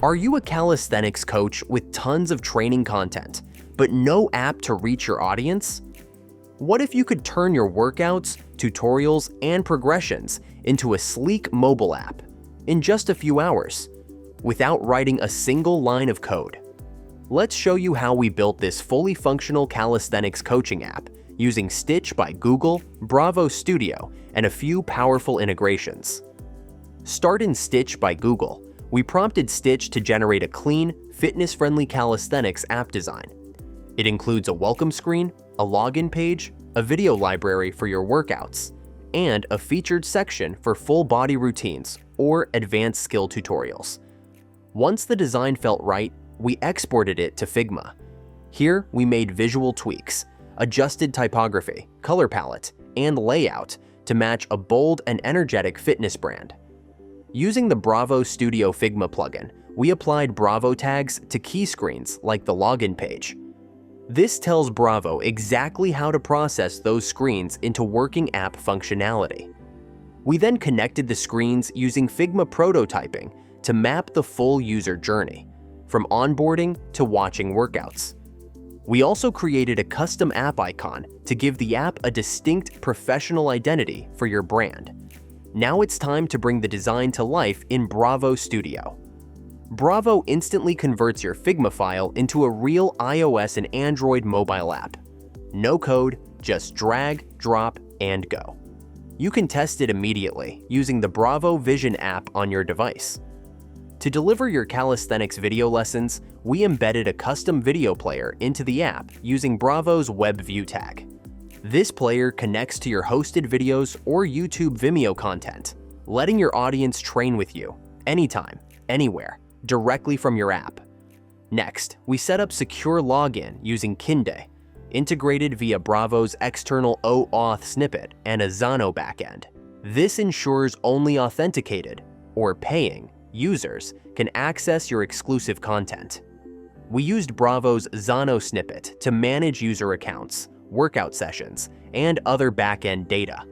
Are you a calisthenics coach with tons of training content, but no app to reach your audience? What if you could turn your workouts, tutorials, and progressions into a sleek mobile app in just a few hours, without writing a single line of code? Let's show you how we built this fully functional calisthenics coaching app using Stitch by Google, Bravo Studio, and a few powerful integrations. Start in Stitch by Google. We prompted Stitch to generate a clean, fitness-friendly calisthenics app design. It includes a welcome screen, a login page, a video library for your workouts, and a featured section for full body routines or advanced skill tutorials. Once the design felt right, we exported it to Figma. Here, we made visual tweaks, adjusted typography, color palette, and layout to match a bold and energetic fitness brand. Using the Bravo Studio Figma plugin, we applied Bravo tags to key screens like the login page. This tells Bravo exactly how to process those screens into working app functionality. We then connected the screens using Figma prototyping to map the full user journey, from onboarding to watching workouts. We also created a custom app icon to give the app a distinct professional identity for your brand. Now it's time to bring the design to life in Bravo Studio. Bravo instantly converts your Figma file into a real iOS and Android mobile app. No code, just drag, drop, and go. You can test it immediately using the Bravo Vision app on your device. To deliver your calisthenics video lessons, we embedded a custom video player into the app using Bravo's Web View tag. This player connects to your hosted videos or YouTube Vimeo content, letting your audience train with you, anytime, anywhere, directly from your app. Next, we set up secure login using Kinde, integrated via Bravo's external auth snippet and a Xano backend. This ensures only authenticated, or paying, users can access your exclusive content. We used Bravo's Xano snippet to manage user accounts, workout sessions, and other backend data,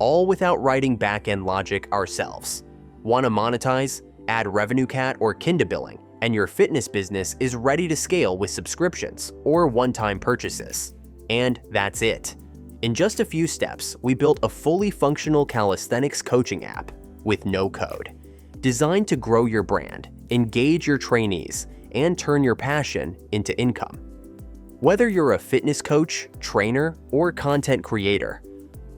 all without writing backend logic ourselves. Want to monetize? Add RevenueCat or Kinde billing, and your fitness business is ready to scale with subscriptions or one-time purchases. And that's it. In just a few steps, we built a fully functional calisthenics coaching app with no code, designed to grow your brand, engage your trainees, and turn your passion into income. Whether you're a fitness coach, trainer, or content creator,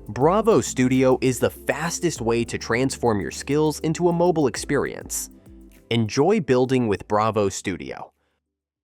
Bravo Studio is the fastest way to transform your skills into a mobile experience. Enjoy building with Bravo Studio.